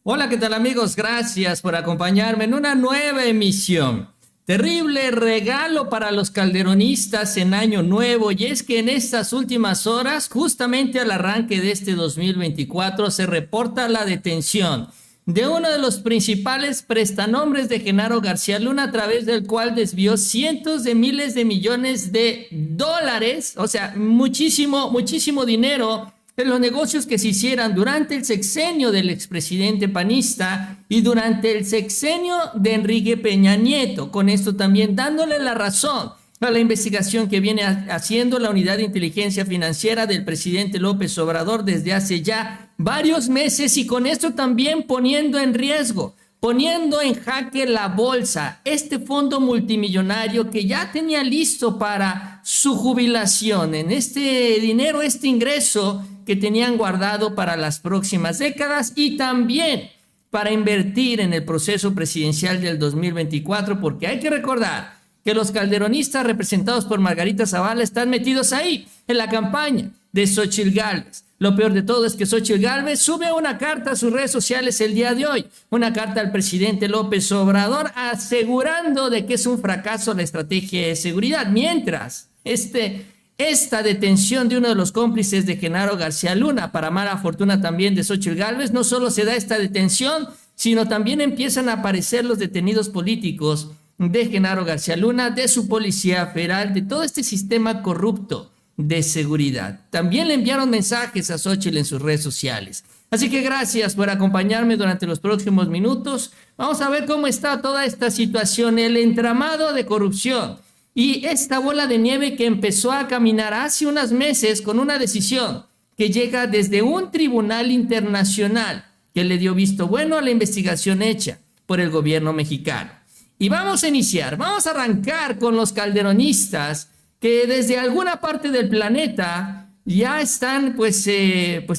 Hola, ¿qué tal amigos? Gracias por acompañarme en una nueva emisión. Terrible regalo para los calderonistas en Año Nuevo, y es que en estas últimas horas, justamente al arranque de este 2024, se reporta la detención de uno de los principales prestanombres de Genaro García Luna, a través del cual desvió cientos de miles de millones de dólares, o sea, muchísimo, muchísimo dinero en los negocios que se hicieran durante el sexenio del expresidente panista y durante el sexenio de Enrique Peña Nieto. Con esto también dándole la razón a la investigación que viene haciendo la Unidad de Inteligencia Financiera del presidente López Obrador desde hace ya varios meses, y con esto también poniendo en riesgo, poniendo en jaque la bolsa, este fondo multimillonario que ya tenía listo para su jubilación, en este dinero, este ingreso que tenían guardado para las próximas décadas, y también para invertir en el proceso presidencial del 2024, porque hay que recordar que los calderonistas representados por Margarita Zavala están metidos ahí en la campaña de Xóchitl Gálvez. Lo peor de todo es que Xóchitl Gálvez sube una carta a sus redes sociales el día de hoy, una carta al presidente López Obrador asegurando de que es un fracaso la estrategia de seguridad, mientras esta detención de uno de los cómplices de Genaro García Luna, para mala fortuna también de Xóchitl Gálvez, no solo se da esta detención, sino también empiezan a aparecer los detenidos políticos de Genaro García Luna, de su policía federal, de todo este sistema corrupto de seguridad. También le enviaron mensajes a Xóchitl en sus redes sociales. Así que gracias por acompañarme durante los próximos minutos. Vamos a ver cómo está toda esta situación, el entramado de corrupción y esta bola de nieve que empezó a caminar hace unos meses con una decisión que llega desde un tribunal internacional que le dio visto bueno a la investigación hecha por el gobierno mexicano. Y vamos a arrancar con los calderonistas que desde alguna parte del planeta ya están, pues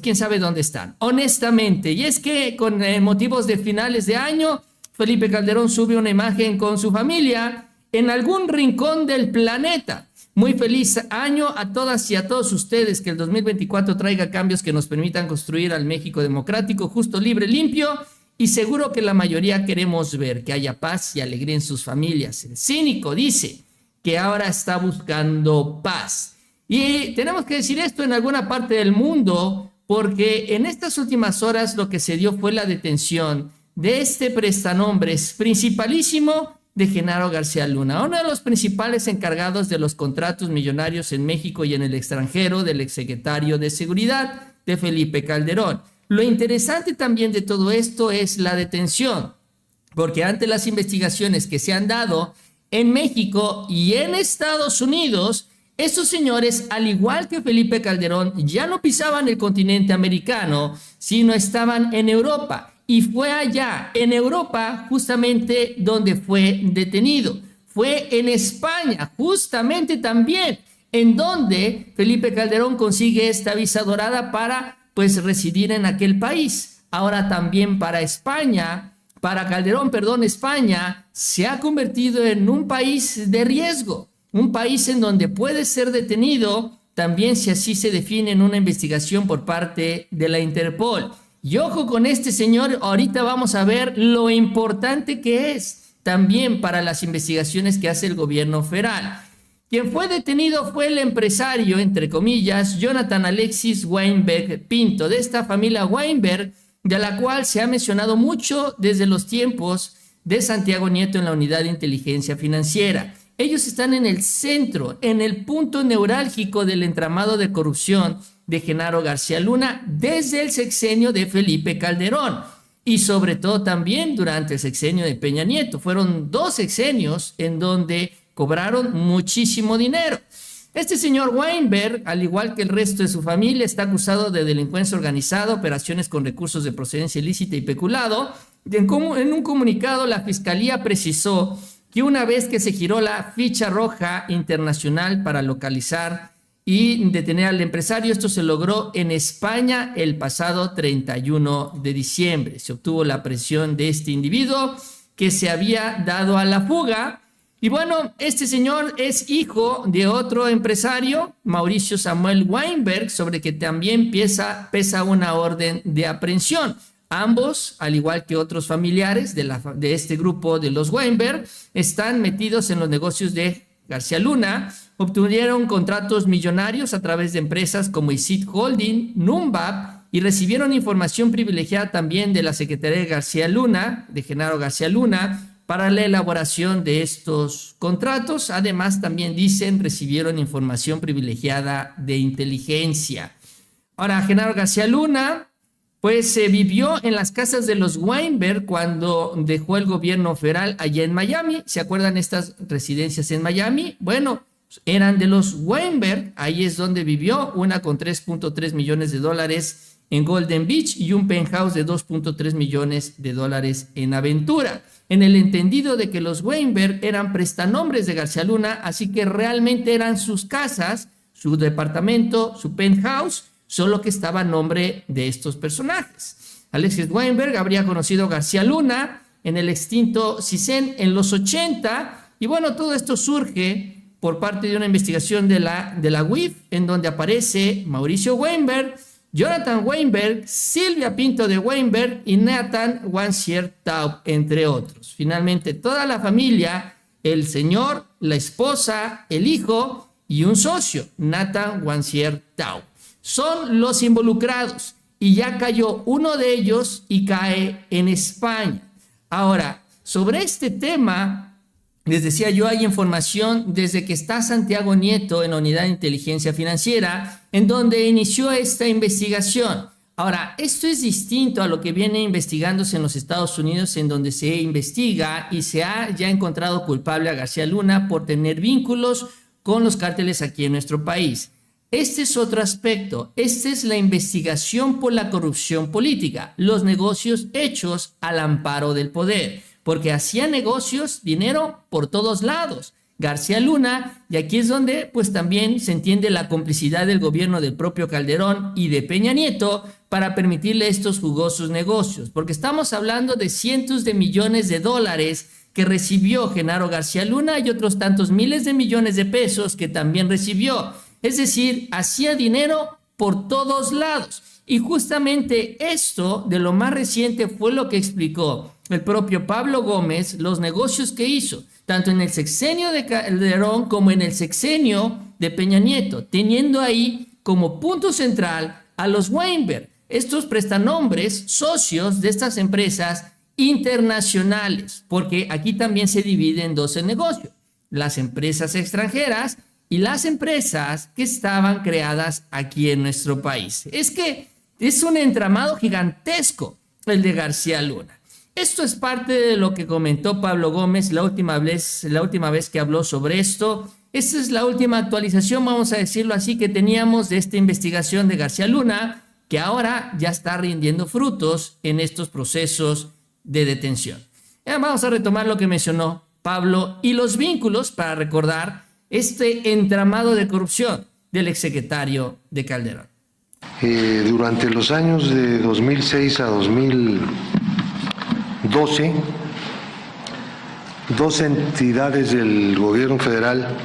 quién sabe dónde están, honestamente. Y es que con motivos de finales de año, Felipe Calderón sube una imagen con su familia en algún rincón del planeta. Muy feliz año a todas y a todos ustedes, que el 2024 traiga cambios que nos permitan construir al México democrático, justo, libre, limpio, y seguro que la mayoría queremos ver que haya paz y alegría en sus familias. El cínico dice que ahora está buscando paz. Y tenemos que decir esto en alguna parte del mundo, porque en estas últimas horas lo que se dio fue la detención de este prestanombres principalísimo de Genaro García Luna, uno de los principales encargados de los contratos millonarios en México y en el extranjero del exsecretario de Seguridad de Felipe Calderón. Lo interesante también de todo esto es la detención, porque ante las investigaciones que se han dado en México y en Estados Unidos, estos señores, al igual que Felipe Calderón, ya no pisaban el continente americano, sino estaban en Europa. Y fue allá, en Europa, justamente donde fue detenido. Fue en España, justamente también, en donde Felipe Calderón consigue esta visa dorada para, pues, residir en aquel país. Ahora también para Calderón, España se ha convertido en un país de riesgo, un país en donde puede ser detenido, también si así se define en una investigación por parte de la Interpol. Y ojo con este señor, ahorita vamos a ver lo importante que es también para las investigaciones que hace el gobierno federal. Quien fue detenido fue el empresario, entre comillas, Jonathan Alexis Weinberg Pinto, de esta familia Weinberg, de la cual se ha mencionado mucho desde los tiempos de Santiago Nieto en la Unidad de Inteligencia Financiera. Ellos están en el centro, en el punto neurálgico del entramado de corrupción de Genaro García Luna desde el sexenio de Felipe Calderón y sobre todo también durante el sexenio de Peña Nieto. Fueron 2 sexenios en donde cobraron muchísimo dinero. Este señor Weinberg, al igual que el resto de su familia, está acusado de delincuencia organizada, operaciones con recursos de procedencia ilícita y peculado. En un comunicado, la Fiscalía precisó que una vez que se giró la ficha roja internacional para localizar y detener al empresario, esto se logró en España el pasado 31 de diciembre. Se obtuvo la presión de este individuo que se había dado a la fuga. Y bueno, este señor es hijo de otro empresario, Mauricio Samuel Weinberg, sobre que también pesa una orden de aprehensión. Ambos, al igual que otros familiares de este grupo de los Weinberg, están metidos en los negocios de García Luna. Obtuvieron contratos millonarios a través de empresas como ISIT Holding, Numbap, y recibieron información privilegiada también de la Secretaría de García Luna, de Genaro García Luna, para la elaboración de estos contratos. Además, también dicen, recibieron información privilegiada de inteligencia. Ahora, Genaro García Luna, pues vivió en las casas de los Weinberg cuando dejó el gobierno federal allá en Miami. ¿Se acuerdan estas residencias en Miami? Bueno, eran de los Weinberg. Ahí es donde vivió, una con 3.3 millones de dólares en Golden Beach y un penthouse de 2.3 millones de dólares en Aventura, en el entendido de que los Weinberg eran prestanombres de García Luna, así que realmente eran sus casas, su departamento, su penthouse, solo que estaba a nombre de estos personajes. Alexis Weinberg habría conocido a García Luna en el extinto CISEN en los 80, y bueno, todo esto surge por parte de una investigación de la UIF, en donde aparece Mauricio Weinberg, Jonathan Weinberg, Silvia Pinto de Weinberg y Nathan Wansier-Taub, entre otros. Finalmente, toda la familia, el señor, la esposa, el hijo y un socio, Nathan Wansier-Taub, son los involucrados, y ya cayó uno de ellos y cae en España. Ahora, sobre este tema, les decía yo, hay información desde que está Santiago Nieto en la Unidad de Inteligencia Financiera, en donde inició esta investigación. Ahora, esto es distinto a lo que viene investigándose en los Estados Unidos, en donde se investiga y se ha ya encontrado culpable a García Luna por tener vínculos con los cárteles aquí en nuestro país. Este es otro aspecto. Esta es la investigación por la corrupción política, los negocios hechos al amparo del poder, porque hacía negocios, dinero por todos lados. García Luna, y aquí es donde pues también se entiende la complicidad del gobierno del propio Calderón y de Peña Nieto para permitirle estos jugosos negocios, porque estamos hablando de cientos de millones de dólares que recibió Genaro García Luna y otros tantos miles de millones de pesos que también recibió. Es decir, hacía dinero por todos lados. Y justamente esto de lo más reciente fue lo que explicó el propio Pablo Gómez, los negocios que hizo, tanto en el sexenio de Calderón como en el sexenio de Peña Nieto, teniendo ahí como punto central a los Weinberg, estos prestanombres socios de estas empresas internacionales, porque aquí también se divide en dos el negocio, las empresas extranjeras y las empresas que estaban creadas aquí en nuestro país. Es que es un entramado gigantesco el de García Luna. Esto es parte de lo que comentó Pablo Gómez la última vez que habló sobre esto. Esta es la última actualización, vamos a decirlo así, que teníamos de esta investigación de García Luna, que ahora ya está rindiendo frutos en estos procesos de detención. Vamos a retomar lo que mencionó Pablo y los vínculos para recordar este entramado de corrupción del exsecretario de Calderón. Durante los años de 2006 a 2012, dos entidades del gobierno federal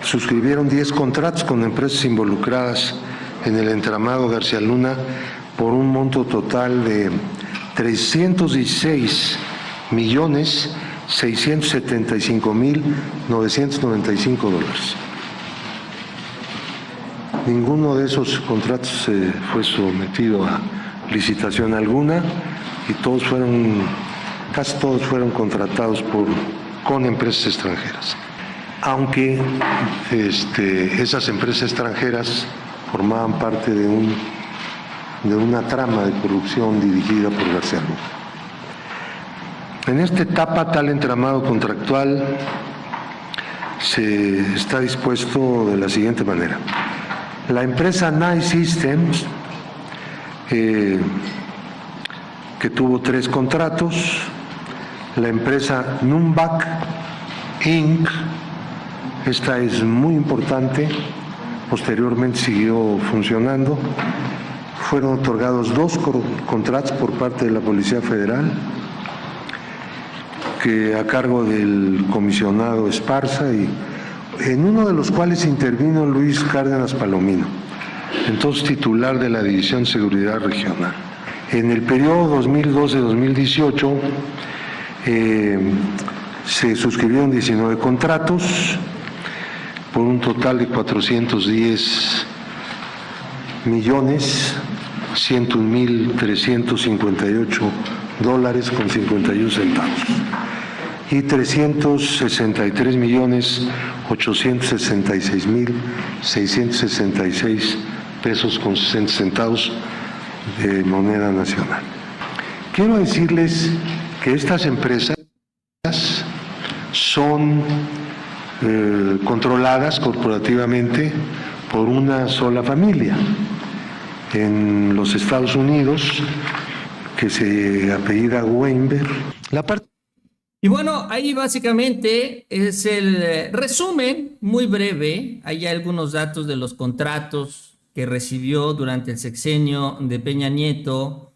suscribieron 10 contratos con empresas involucradas en el entramado García Luna por un monto total de $316,675,995. Ninguno de esos contratos fue sometido a licitación alguna y casi todos fueron contratados con empresas extranjeras. Aunque esas empresas extranjeras formaban parte de una trama de corrupción dirigida por García Luna. En esta etapa, tal entramado contractual está dispuesto de la siguiente manera. La empresa Nice Systems, que tuvo 3 contratos, la empresa Numbac Inc., esta es muy importante, posteriormente siguió funcionando, fueron otorgados 2 contratos por parte de la Policía Federal, que a cargo del comisionado Esparza, y en uno de los cuales intervino Luis Cárdenas Palomino, entonces titular de la División de Seguridad Regional. En el periodo 2012-2018 se suscribieron 19 contratos por un total de 410 millones 101.358 dólares con 51 centavos y 363.866.666 pesos con 60 centavos de moneda nacional. Quiero decirles que estas empresas son controladas corporativamente por una sola familia en los Estados Unidos que se apellida Weinberg. Y bueno, ahí básicamente es el resumen muy breve. Hay algunos datos de los contratos que recibió durante el sexenio de Peña Nieto,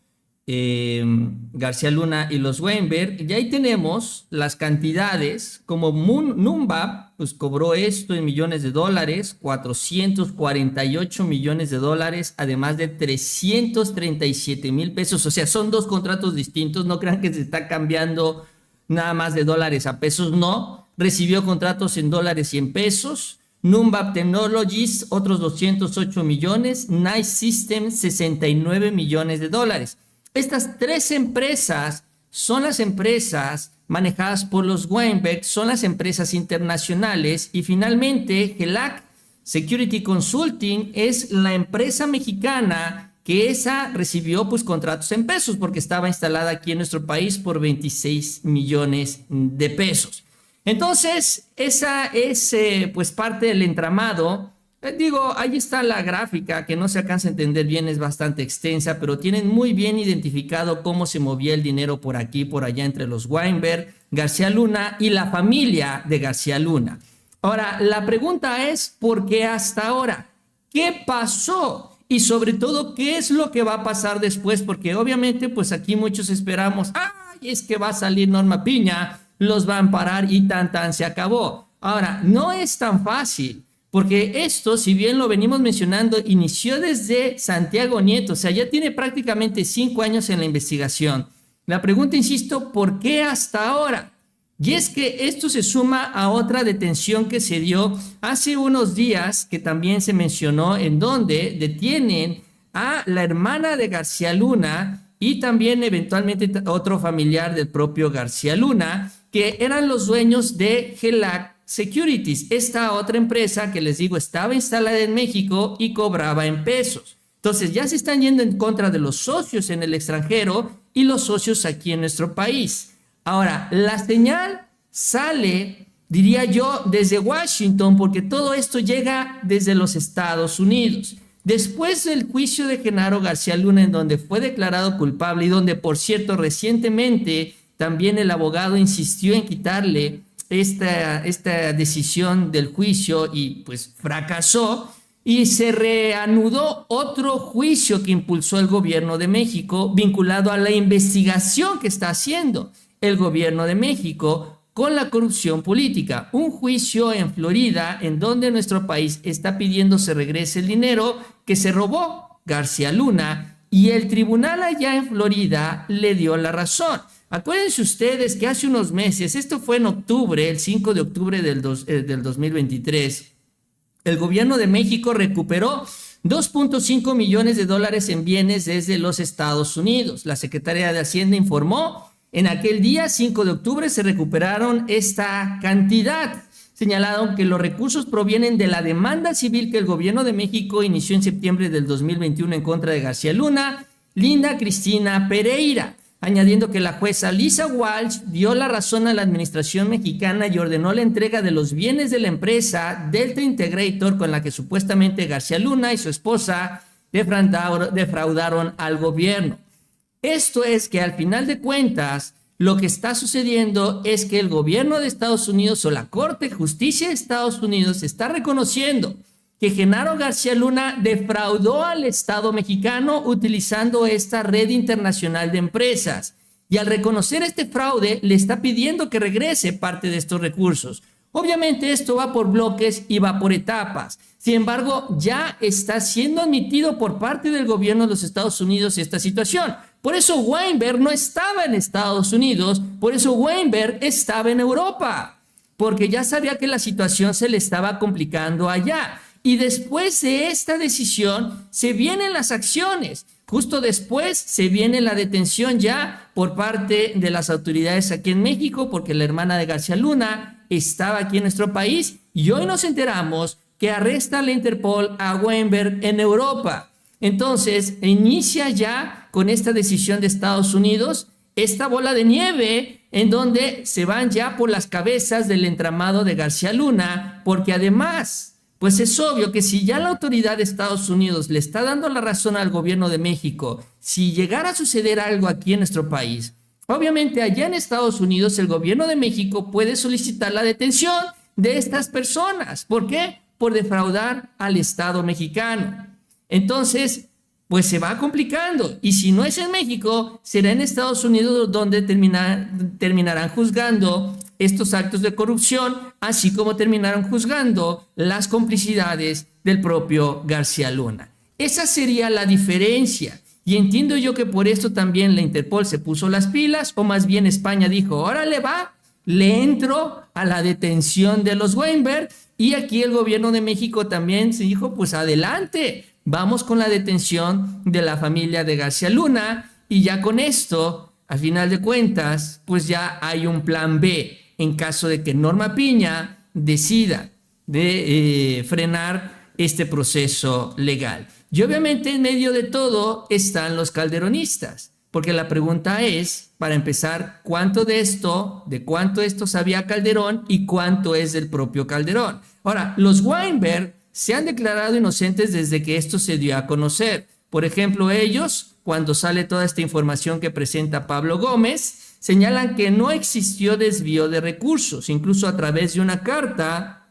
García Luna y los Weinberg. Y ahí tenemos las cantidades, como Numbap, pues cobró esto en millones de dólares, 448 millones de dólares, además de 337,000 pesos. O sea, son dos contratos distintos, no crean que se está cambiando nada más de dólares a pesos, no. Recibió contratos en dólares y en pesos. Numbap Technologies, otros 208 millones. Nice Systems, 69 millones de dólares. Estas tres empresas son las empresas manejadas por los Weinberg, son las empresas internacionales, y finalmente GELAC Security Consulting es la empresa mexicana que esa recibió pues contratos en pesos porque estaba instalada aquí en nuestro país por 26 millones de pesos. Entonces, esa es pues parte del entramado. Digo, ahí está la gráfica que no se alcanza a entender bien, es bastante extensa, pero tienen muy bien identificado cómo se movía el dinero por aquí, por allá entre los Weinberg, García Luna y la familia de García Luna. Ahora, la pregunta es, ¿por qué hasta ahora? ¿Qué pasó? Y sobre todo, ¿qué es lo que va a pasar después? Porque obviamente, pues aquí muchos esperamos, ¡ay, es que va a salir Norma Piña, los va a amparar y tan se acabó! Ahora, no es tan fácil. Porque esto, si bien lo venimos mencionando, inició desde Santiago Nieto, o sea, ya tiene prácticamente 5 años en la investigación. La pregunta, insisto, ¿por qué hasta ahora? Y es que esto se suma a otra detención que se dio hace unos días, que también se mencionó, en donde detienen a la hermana de García Luna y también eventualmente otro familiar del propio García Luna, que eran los dueños de GELAC Securities, esta otra empresa que les digo estaba instalada en México y cobraba en pesos. Entonces ya se están yendo en contra de los socios en el extranjero y los socios aquí en nuestro país. Ahora, la señal sale, diría yo, desde Washington, porque todo esto llega desde los Estados Unidos. Después del juicio de Genaro García Luna, en donde fue declarado culpable y donde, por cierto, recientemente también el abogado insistió en quitarle esta decisión del juicio y pues fracasó, y se reanudó otro juicio que impulsó el gobierno de México vinculado a la investigación que está haciendo el gobierno de México con la corrupción política. Un juicio en Florida en donde nuestro país está pidiendo se regrese el dinero que se robó García Luna, y el tribunal allá en Florida le dio la razón. Acuérdense ustedes que hace unos meses, esto fue en octubre, el 5 de octubre del 2023, el gobierno de México recuperó 2.5 millones de dólares en bienes desde los Estados Unidos. La Secretaría de Hacienda informó, en aquel día, 5 de octubre, se recuperaron esta cantidad. Señalaron que los recursos provienen de la demanda civil que el gobierno de México inició en septiembre del 2021 en contra de García Luna, Linda Cristina Pereira, añadiendo que la jueza Lisa Walsh dio la razón a la administración mexicana y ordenó la entrega de los bienes de la empresa Delta Integrator, con la que supuestamente García Luna y su esposa defraudaron al gobierno. Esto es que al final de cuentas, lo que está sucediendo es que el gobierno de Estados Unidos o la Corte de Justicia de Estados Unidos está reconociendo que Genaro García Luna defraudó al Estado mexicano utilizando esta red internacional de empresas. Y al reconocer este fraude, le está pidiendo que regrese parte de estos recursos. Obviamente esto va por bloques y va por etapas. Sin embargo, ya está siendo admitido por parte del gobierno de los Estados Unidos esta situación. Por eso Weinberg no estaba en Estados Unidos, por eso Weinberg estaba en Europa, porque ya sabía que la situación se le estaba complicando allá. Y después de esta decisión se vienen las acciones. Justo después se viene la detención ya por parte de las autoridades aquí en México, porque la hermana de García Luna estaba aquí en nuestro país y hoy nos enteramos que arresta la Interpol a Weinberg en Europa. Entonces inicia ya con esta decisión de Estados Unidos esta bola de nieve en donde se van ya por las cabezas del entramado de García Luna, porque además pues es obvio que si ya la autoridad de Estados Unidos le está dando la razón al gobierno de México, si llegara a suceder algo aquí en nuestro país, obviamente allá en Estados Unidos el gobierno de México puede solicitar la detención de estas personas. ¿Por qué? Por defraudar al Estado mexicano. Entonces, pues se va complicando. Y si no es en México, será en Estados Unidos donde terminarán juzgando estos actos de corrupción, así como terminaron juzgando las complicidades del propio García Luna. Esa sería la diferencia. Y entiendo yo que por esto también la Interpol se puso las pilas, o más bien España dijo, órale va, le entro a la detención de los Weinberg, y aquí el gobierno de México también se dijo, pues adelante, vamos con la detención de la familia de García Luna, y ya con esto, al final de cuentas, pues ya hay un plan B, en caso de que Norma Piña decida de frenar este proceso legal. Y obviamente en medio de todo están los calderonistas, porque la pregunta es, para empezar, de cuánto esto sabía Calderón y cuánto es del propio Calderón. Ahora, los Weinberg se han declarado inocentes desde que esto se dio a conocer. Por ejemplo, ellos, cuando sale toda esta información que presenta Pablo Gómez, señalan que no existió desvío de recursos. Incluso a través de una carta,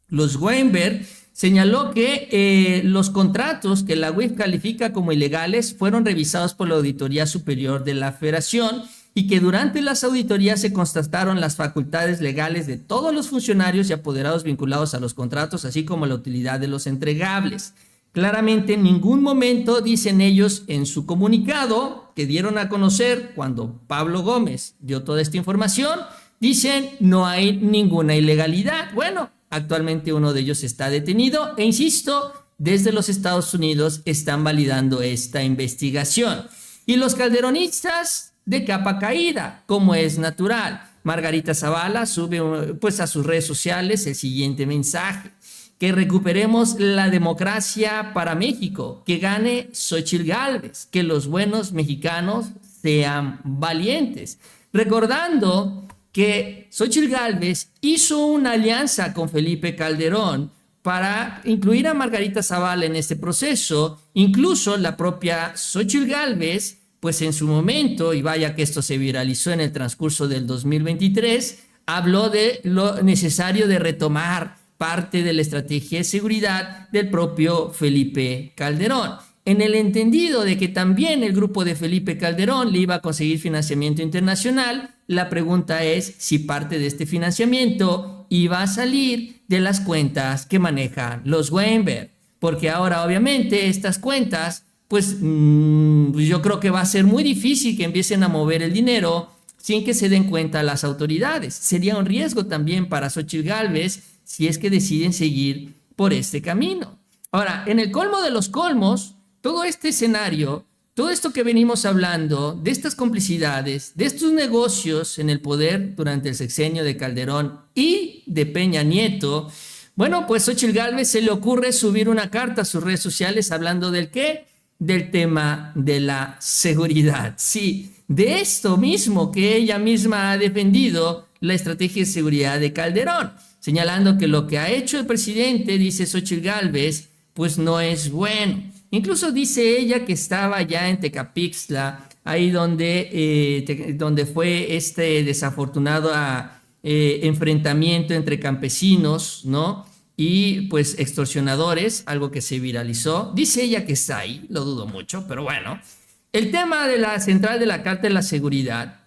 los Weinberg señaló que los contratos que la UIF califica como ilegales fueron revisados por la Auditoría Superior de la Federación y que durante las auditorías se constataron las facultades legales de todos los funcionarios y apoderados vinculados a los contratos, así como la utilidad de los entregables. Claramente en ningún momento, dicen ellos en su comunicado que dieron a conocer cuando Pablo Gómez dio toda esta información, dicen no hay ninguna ilegalidad. Bueno, actualmente uno de ellos está detenido e insisto, desde los Estados Unidos están validando esta investigación. Y los calderonistas de capa caída, como es natural. Margarita Zavala sube pues a sus redes sociales el siguiente mensaje: que recuperemos la democracia para México, que gane Xóchitl Gálvez, que los buenos mexicanos sean valientes. Recordando que Xóchitl Gálvez hizo una alianza con Felipe Calderón para incluir a Margarita Zavala en este proceso. Incluso la propia Xóchitl Gálvez, pues en su momento, y vaya que esto se viralizó en el transcurso del 2023, habló de lo necesario de retomar parte de la estrategia de seguridad del propio Felipe Calderón, en el entendido de que también el grupo de Felipe Calderón le iba a conseguir financiamiento internacional. La pregunta es si parte de este financiamiento iba a salir de las cuentas que manejan los Weinberg, porque ahora obviamente estas cuentas, pues yo creo que va a ser muy difícil que empiecen a mover el dinero sin que se den cuenta las autoridades. Sería un riesgo también para Xóchitl Gálvez si es que deciden seguir por este camino. Ahora, en el colmo de los colmos, todo este escenario, todo esto que venimos hablando, de estas complicidades, de estos negocios en el poder durante el sexenio de Calderón y de Peña Nieto, bueno, pues Xóchitl Gálvez se le ocurre subir una carta a sus redes sociales hablando ¿del qué? Del tema de la seguridad. Sí, de esto mismo que ella misma ha defendido la estrategia de seguridad de Calderón, señalando que lo que ha hecho el presidente, dice Xóchitl Gálvez, pues no es bueno. Incluso dice ella que estaba ya en Tecapixtla, ahí donde fue este desafortunado enfrentamiento entre campesinos, ¿no? Y pues extorsionadores, algo que se viralizó. Dice ella que está ahí, lo dudo mucho, pero bueno. El tema de la central de la Carta de la Seguridad.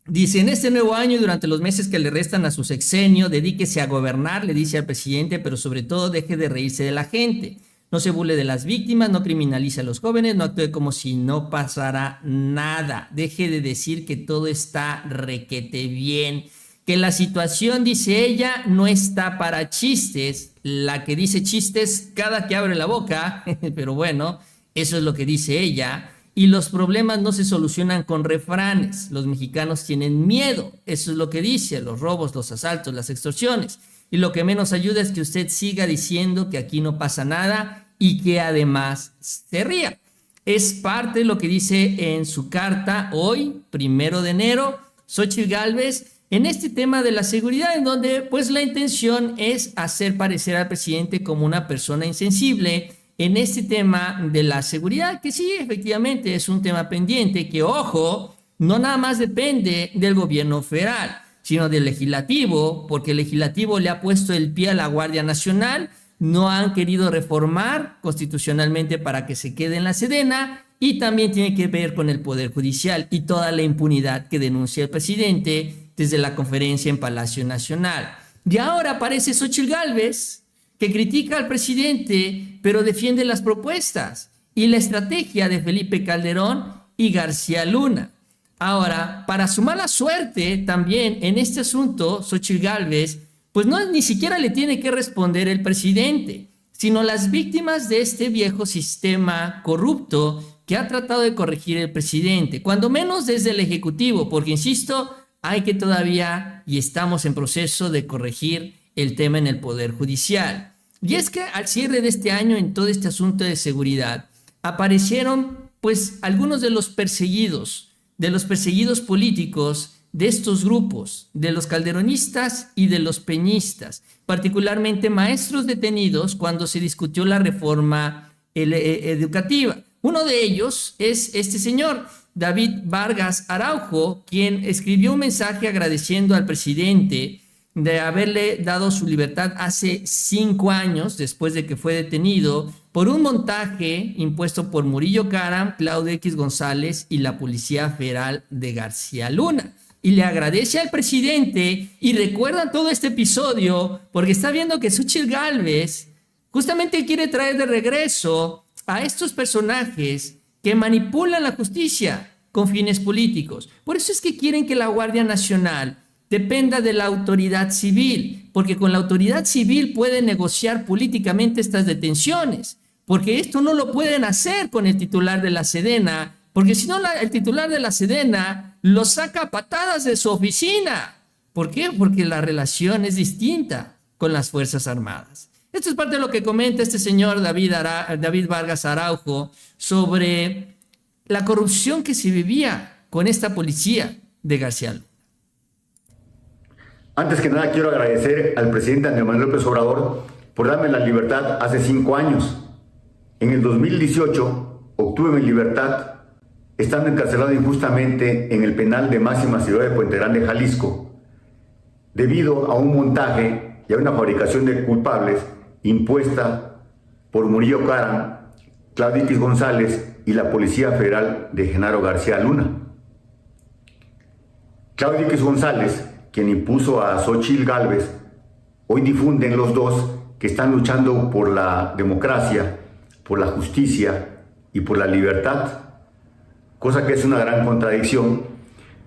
Dice, en este nuevo año, durante los meses que le restan a su sexenio, dedíquese a gobernar, le dice al presidente, pero sobre todo deje de reírse de la gente. no se burle de las víctimas, no criminalice a los jóvenes, no actúe como si no pasara nada. Deje de decir que todo está requete bien, que la situación, dice ella, no está para chistes. La que dice chistes cada que abre la boca, pero bueno, eso es lo que dice ella. Y los problemas no se solucionan con refranes. Los mexicanos tienen miedo, eso es lo que dice, los robos, los asaltos, las extorsiones. Y lo que menos ayuda es que usted siga diciendo que aquí no pasa nada y que además se ría. Es parte de lo que dice en su carta hoy, 1 de enero, Xóchitl Gálvez, en este tema de la seguridad, en donde pues la intención es hacer parecer al presidente como una persona insensible en este tema de la seguridad, que sí, efectivamente es un tema pendiente, que ojo, no nada más depende del gobierno federal, sino del legislativo, porque el legislativo le ha puesto el pie a la Guardia Nacional, no han querido reformar constitucionalmente para que se quede en la Sedena, y también tiene que ver con el Poder Judicial y toda la impunidad que denuncia el presidente desde la conferencia en Palacio Nacional. Y ahora aparece Xóchitl Gálvez, que critica al presidente, pero defiende las propuestas y la estrategia de Felipe Calderón y García Luna. Ahora, para su mala suerte, también en este asunto, Xóchitl Gálvez, pues no ni siquiera le tiene que responder el presidente, sino las víctimas de este viejo sistema corrupto que ha tratado de corregir el presidente, cuando menos desde el Ejecutivo, porque insisto, hay que todavía, y estamos en proceso de corregir el tema en el Poder Judicial. Y es que al cierre de este año, en todo este asunto de seguridad, aparecieron pues algunos de los perseguidos políticos de estos grupos, de los calderonistas y de los peñistas, particularmente maestros detenidos cuando se discutió la reforma educativa. Uno de ellos es este señor, David Vargas Araujo, quien escribió un mensaje agradeciendo al presidente de haberle dado su libertad hace 5 años, después de que fue detenido por un montaje impuesto por Murillo Karam, Claudio X González y la Policía Federal de García Luna. Y le agradece al presidente y recuerda todo este episodio porque está viendo que Xóchitl Gálvez justamente quiere traer de regreso a estos personajes que manipulan la justicia con fines políticos. Por eso es que quieren que la Guardia Nacional dependa de la autoridad civil, porque con la autoridad civil pueden negociar políticamente estas detenciones, porque esto no lo pueden hacer con el titular de la Sedena, porque si no el titular de la Sedena lo saca a patadas de su oficina. ¿Por qué? Porque la relación es distinta con las Fuerzas Armadas. Esto es parte de lo que comenta este señor David Vargas Araujo sobre la corrupción que se vivía con esta policía de García Luna. Antes que nada quiero agradecer al presidente Andrés Manuel López Obrador por darme la libertad hace 5 años. En el 2018 obtuve mi libertad estando encarcelado injustamente en el penal de máxima seguridad de Puente Grande, Jalisco, debido a un montaje y a una fabricación de culpables impuesta por Murillo Karam, Claudio X González y la Policía Federal de Genaro García Luna. Claudio X González, quien impuso a Xóchitl Gálvez, hoy difunden los dos que están luchando por la democracia, por la justicia y por la libertad, cosa que es una gran contradicción,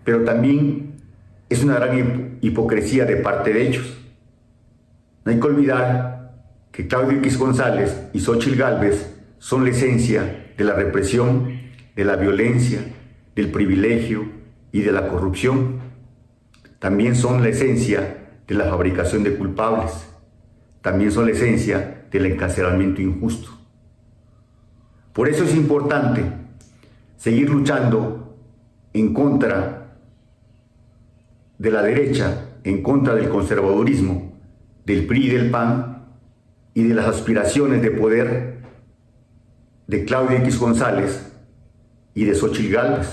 pero también es una gran hipocresía de parte de ellos. No hay que olvidar que Claudio X González y Xóchitl Gálvez son la esencia de la represión, de la violencia, del privilegio y de la corrupción. También son la esencia de la fabricación de culpables. También son la esencia del encarcelamiento injusto. Por eso es importante seguir luchando en contra de la derecha, en contra del conservadurismo, del PRI y del PAN y de las aspiraciones de poder de Claudio X González y de Xóchitl Gálvez.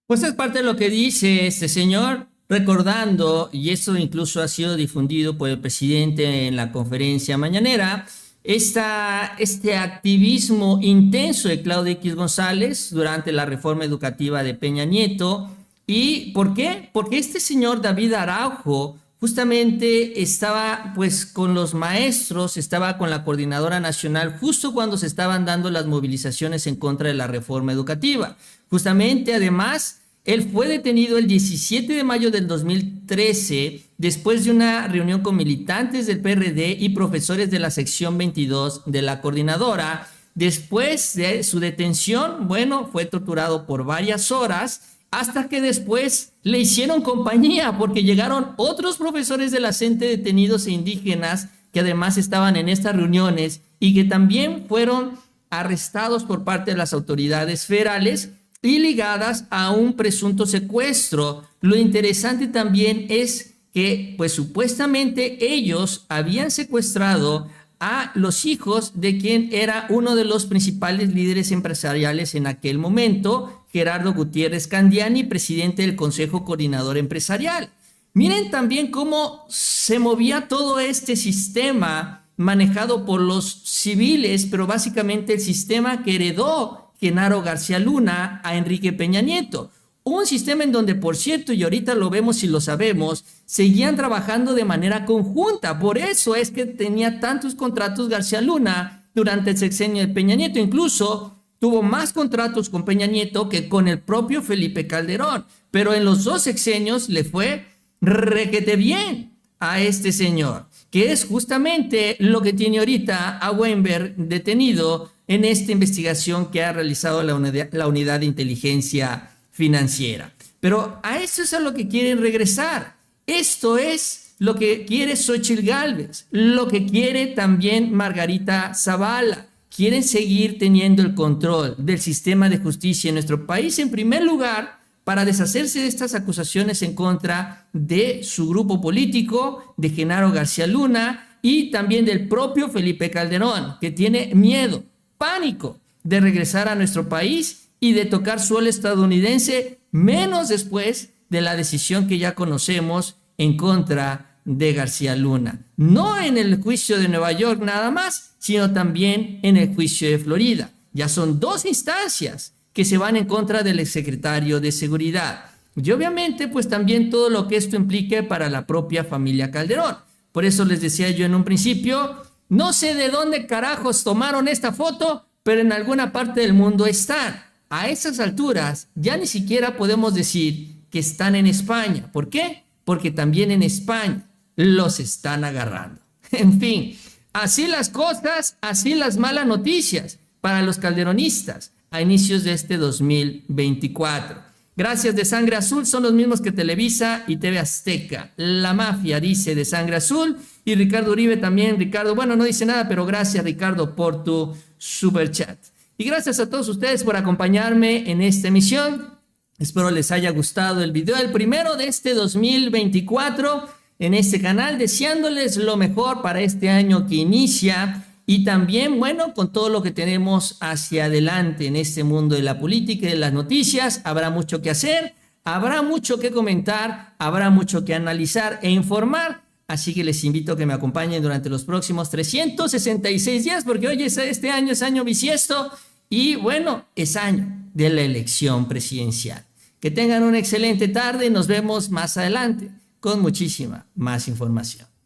Pues es parte de lo que dice este señor, recordando, y esto incluso ha sido difundido por el presidente en la conferencia mañanera, este activismo intenso de Claudio X González durante la reforma educativa de Peña Nieto. ¿Y por qué? Porque este señor David Araujo justamente estaba pues con los maestros, estaba con la coordinadora nacional justo cuando se estaban dando las movilizaciones en contra de la reforma educativa. Justamente, además, él fue detenido el 17 de mayo del 2013 después de una reunión con militantes del PRD y profesores de la sección 22 de la coordinadora. Después de su detención, bueno, fue torturado por varias horas hasta que después le hicieron compañía porque llegaron otros profesores de la CENTE detenidos e indígenas que además estaban en estas reuniones y que también fueron arrestados por parte de las autoridades federales y ligadas a un presunto secuestro. Lo interesante también es que, pues supuestamente ellos habían secuestrado a los hijos de quien era uno de los principales líderes empresariales en aquel momento, Gerardo Gutiérrez Candiani, presidente del Consejo Coordinador Empresarial. Miren también cómo se movía todo este sistema manejado por los civiles, pero básicamente el sistema que heredó Genaro García Luna a Enrique Peña Nieto. Un sistema en donde, por cierto, y ahorita lo vemos y lo sabemos, seguían trabajando de manera conjunta. Por eso es que tenía tantos contratos García Luna durante el sexenio de Peña Nieto. Incluso tuvo más contratos con Peña Nieto que con el propio Felipe Calderón. Pero en los dos sexenios le fue requete bien a este señor, que es justamente lo que tiene ahorita a Weinberg detenido en esta investigación que ha realizado la unidad de inteligencia financiera. Pero a eso es a lo que quieren regresar. Esto es lo que quiere Xóchitl Gálvez, lo que quiere también Margarita Zavala. Quieren seguir teniendo el control del sistema de justicia en nuestro país, en primer lugar, para deshacerse de estas acusaciones en contra de su grupo político, de Genaro García Luna y también del propio Felipe Calderón, que tiene miedo, pánico de regresar a nuestro país y de tocar suelo estadounidense, menos después de la decisión que ya conocemos en contra de García Luna. No en el juicio de Nueva York nada más, sino también en el juicio de Florida. Ya son dos instancias que se van en contra del exsecretario de Seguridad. Y obviamente, pues también todo lo que esto implique para la propia familia Calderón. Por eso les decía yo en un principio, no sé de dónde carajos tomaron esta foto, pero en alguna parte del mundo están. A esas alturas ya ni siquiera podemos decir que están en España. ¿Por qué? Porque también en España los están agarrando. En fin, así las cosas, así las malas noticias para los calderonistas a inicios de este 2024. Gracias de Sangre Azul son los mismos que Televisa y TV Azteca. La mafia dice de Sangre Azul y Ricardo Uribe también. Ricardo, bueno, no dice nada, pero gracias Ricardo por tu superchat. Y gracias a todos ustedes por acompañarme en esta emisión. Espero les haya gustado el video, el primero de este 2024 en este canal, deseándoles lo mejor para este año que inicia y también, bueno, con todo lo que tenemos hacia adelante en este mundo de la política y de las noticias. Habrá mucho que hacer, habrá mucho que comentar, habrá mucho que analizar e informar. Así que les invito a que me acompañen durante los próximos 366 días, porque hoy este año es año bisiesto y bueno, es año de la elección presidencial. Que tengan una excelente tarde y nos vemos más adelante con muchísima más información.